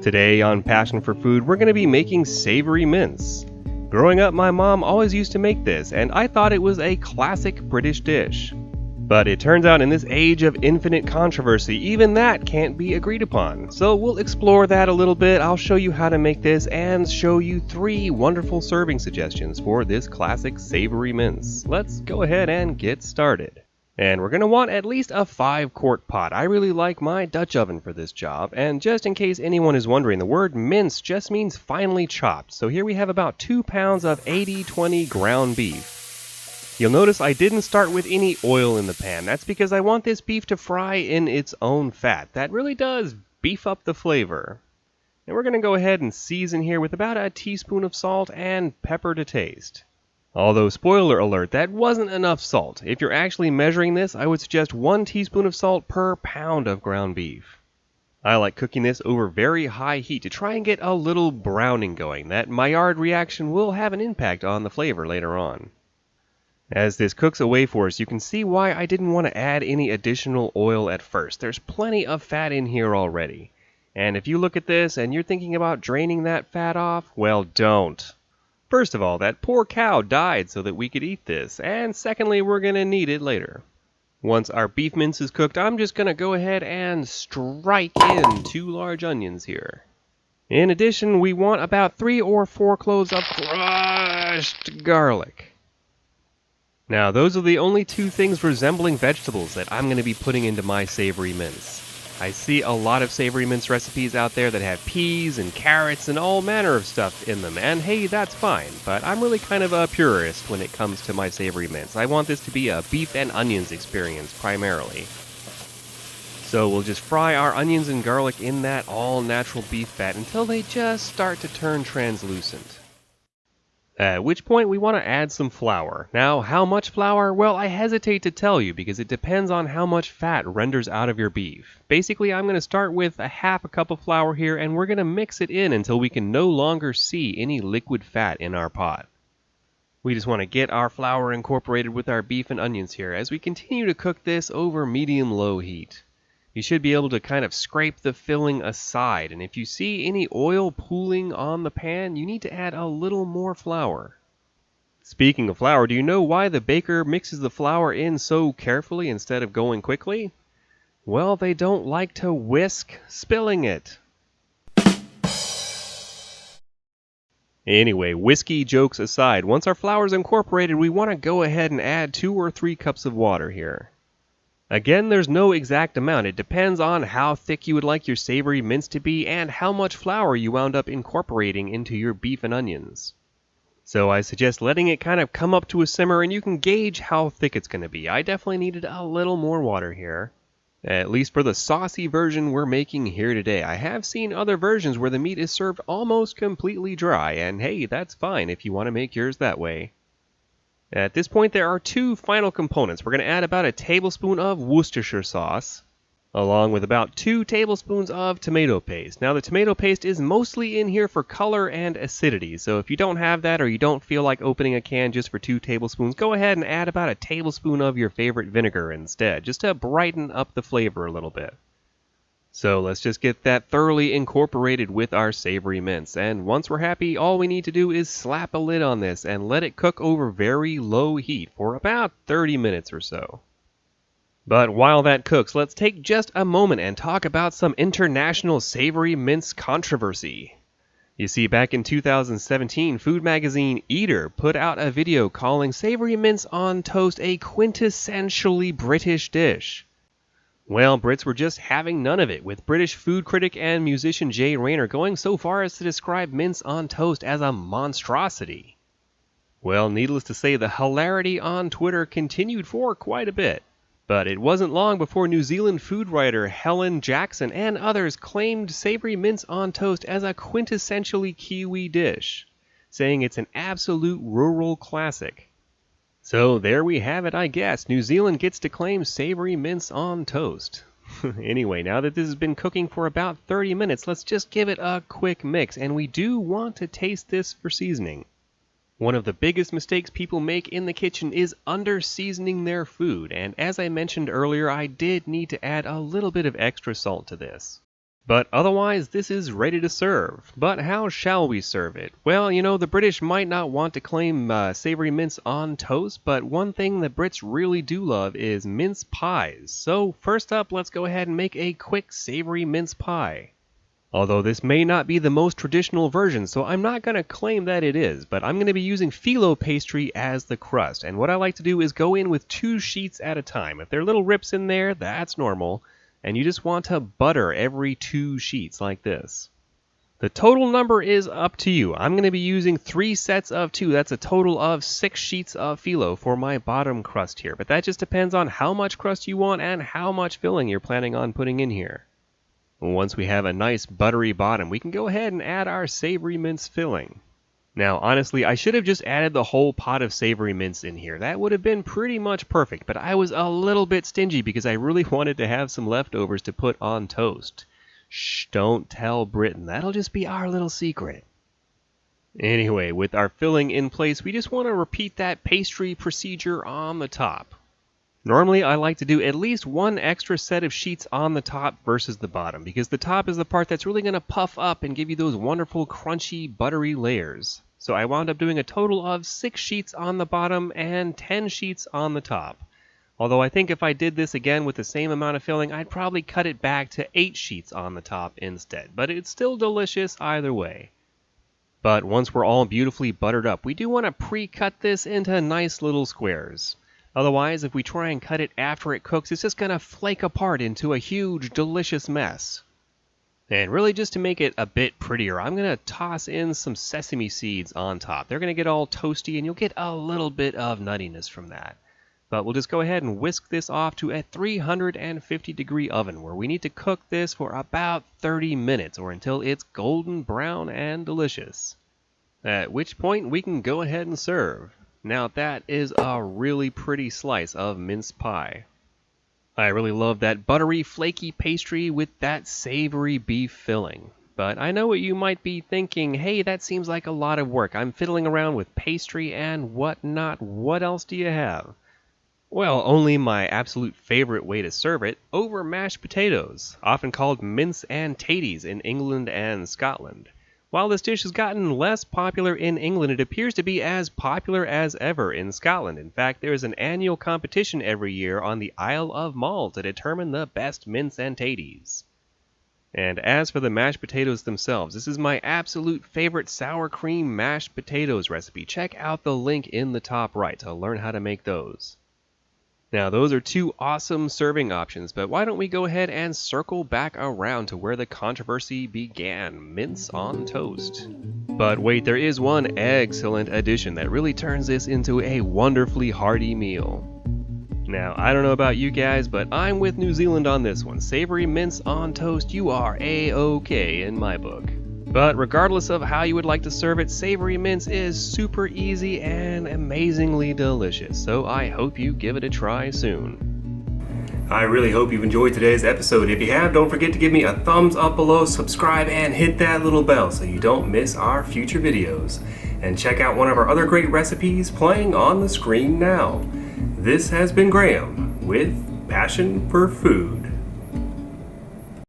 Today on Passion for Food, we're going to be making savory mince. Growing up, my mom always used to make this, and I thought it was a classic British dish. But it turns out in this age of infinite controversy, even that can't be agreed upon. So we'll explore that a little bit. I'll show you how to make this and show you 3 wonderful serving suggestions for this classic savory mince. Let's go ahead and get started. And we're going to want at least a 5-quart pot. I really like my Dutch oven for this job. And just in case anyone is wondering, the word mince just means finely chopped. So here we have about 2 pounds of 80/20 ground beef. You'll notice I didn't start with any oil in the pan. That's because I want this beef to fry in its own fat. That really does beef up the flavor. And we're going to go ahead and season here with about a teaspoon of salt and pepper to taste. Although, spoiler alert, that wasn't enough salt. If you're actually measuring this, I would suggest 1 teaspoon of salt per pound of ground beef. I like cooking this over very high heat to try and get a little browning going. That Maillard reaction will have an impact on the flavor later on. As this cooks away for us, you can see why I didn't want to add any additional oil at first. There's plenty of fat in here already. And if you look at this and you're thinking about draining that fat off, well, don't. First of all, that poor cow died so that we could eat this, and secondly, we're going to need it later. Once our beef mince is cooked, I'm just going to go ahead and strike in 2 large onions here. In addition, we want about 3 or 4 cloves of crushed garlic. Now, those are the only 2 things resembling vegetables that I'm going to be putting into my savory mince. I see a lot of savory mince recipes out there that have peas and carrots and all manner of stuff in them, and hey, that's fine, but I'm really kind of a purist when it comes to my savory mince. I want this to be a beef and onions experience primarily. So we'll just fry our onions and garlic in that all-natural beef fat until they just start to turn translucent. At which point we want to add some flour. Now, how much flour? Well, I hesitate to tell you because it depends on how much fat renders out of your beef. Basically, I'm going to start with a half a cup of flour here, and we're going to mix it in until we can no longer see any liquid fat in our pot. We just want to get our flour incorporated with our beef and onions here as we continue to cook this over medium-low heat. You should be able to kind of scrape the filling aside, and if you see any oil pooling on the pan, you need to add a little more flour. Speaking of flour, do you know why the baker mixes the flour in so carefully instead of going quickly? Well, they don't like to whisk spilling it. Anyway, whiskey jokes aside, once our flour is incorporated, we want to go ahead and add 2 or 3 cups of water here. Again, there's no exact amount. It depends on how thick you would like your savory mince to be and how much flour you wound up incorporating into your beef and onions. So I suggest letting it kind of come up to a simmer and you can gauge how thick it's going to be. I definitely needed a little more water here. At least for the saucy version we're making here today. I have seen other versions where the meat is served almost completely dry, and hey, that's fine if you want to make yours that way. At this point, there are 2 final components. We're going to add about a tablespoon of Worcestershire sauce, along with about 2 tablespoons of tomato paste. Now, the tomato paste is mostly in here for color and acidity, so if you don't have that or you don't feel like opening a can just for 2 tablespoons, go ahead and add about a tablespoon of your favorite vinegar instead, just to brighten up the flavor a little bit. So let's just get that thoroughly incorporated with our savory mince, and once we're happy, all we need to do is slap a lid on this and let it cook over very low heat for about 30 minutes or so. But while that cooks, let's take just a moment and talk about some international savory mince controversy. You see, back in 2017, food magazine Eater put out a video calling savory mince on toast a quintessentially British dish. Well, Brits were just having none of it, with British food critic and musician Jay Rayner going so far as to describe mince on toast as a monstrosity. Well, needless to say, the hilarity on Twitter continued for quite a bit. But it wasn't long before New Zealand food writer Helen Jackson and others claimed savory mince on toast as a quintessentially Kiwi dish, saying it's an absolute rural classic. So there we have it, I guess. New Zealand gets to claim savory mince on toast. Anyway, now that this has been cooking for about 30 minutes, let's just give it a quick mix, and we do want to taste this for seasoning. One of the biggest mistakes people make in the kitchen is under-seasoning their food, and as I mentioned earlier, I did need to add a little bit of extra salt to this. But otherwise, this is ready to serve. But how shall we serve it? Well, the British might not want to claim savory mince on toast, but one thing the Brits really do love is mince pies. So first up, let's go ahead and make a quick savory mince pie. Although this may not be the most traditional version, so I'm not going to claim that it is, but I'm going to be using phyllo pastry as the crust. And what I like to do is go in with 2 sheets at a time. If there are little rips in there, that's normal. And you just want to butter every 2 sheets like this. The total number is up to you. I'm going to be using 3 sets of 2. That's a total of 6 sheets of phyllo for my bottom crust here. But that just depends on how much crust you want and how much filling you're planning on putting in here. Once we have a nice buttery bottom, we can go ahead and add our savory mince filling. Now, honestly, I should have just added the whole pot of savory mince in here. That would have been pretty much perfect, but I was a little bit stingy because I really wanted to have some leftovers to put on toast. Shh, don't tell Britain. That'll just be our little secret. Anyway, with our filling in place, we just want to repeat that pastry procedure on the top. Normally, I like to do at least 1 extra set of sheets on the top versus the bottom, because the top is the part that's really going to puff up and give you those wonderful, crunchy, buttery layers. So I wound up doing a total of 6 sheets on the bottom and 10 sheets on the top. Although I think if I did this again with the same amount of filling, I'd probably cut it back to 8 sheets on the top instead. But it's still delicious either way. But once we're all beautifully buttered up, we do want to pre-cut this into nice little squares. Otherwise, if we try and cut it after it cooks, it's just going to flake apart into a huge, delicious mess. And really, just to make it a bit prettier, I'm going to toss in some sesame seeds on top. They're going to get all toasty, and you'll get a little bit of nuttiness from that. But we'll just go ahead and whisk this off to a 350-degree oven, where we need to cook this for about 30 minutes, or until it's golden brown and delicious. At which point, we can go ahead and serve. Now that is a really pretty slice of mince pie. I really love that buttery, flaky pastry with that savory beef filling. But I know what you might be thinking, hey, that seems like a lot of work. I'm fiddling around with pastry and whatnot. What else do you have? Well, only my absolute favorite way to serve it, over mashed potatoes, often called mince and taties in England and Scotland. While this dish has gotten less popular in England, it appears to be as popular as ever in Scotland. In fact, there is an annual competition every year on the Isle of Mull to determine the best mince and taties. And as for the mashed potatoes themselves, this is my absolute favorite sour cream mashed potatoes recipe. Check out the link in the top right to learn how to make those. Now, those are 2 awesome serving options, but why don't we go ahead and circle back around to where the controversy began, mince on toast. But wait, there is one excellent addition that really turns this into a wonderfully hearty meal. Now, I don't know about you guys, but I'm with New Zealand on this one. Savory mince on toast, you are A-OK in my book. But regardless of how you would like to serve it, savory mince is super easy and amazingly delicious, so I hope you give it a try soon. I really hope you've enjoyed today's episode. If you have, don't forget to give me a thumbs up below, subscribe, and hit that little bell so you don't miss our future videos. And check out one of our other great recipes playing on the screen now. This has been Graham with Passion for Food.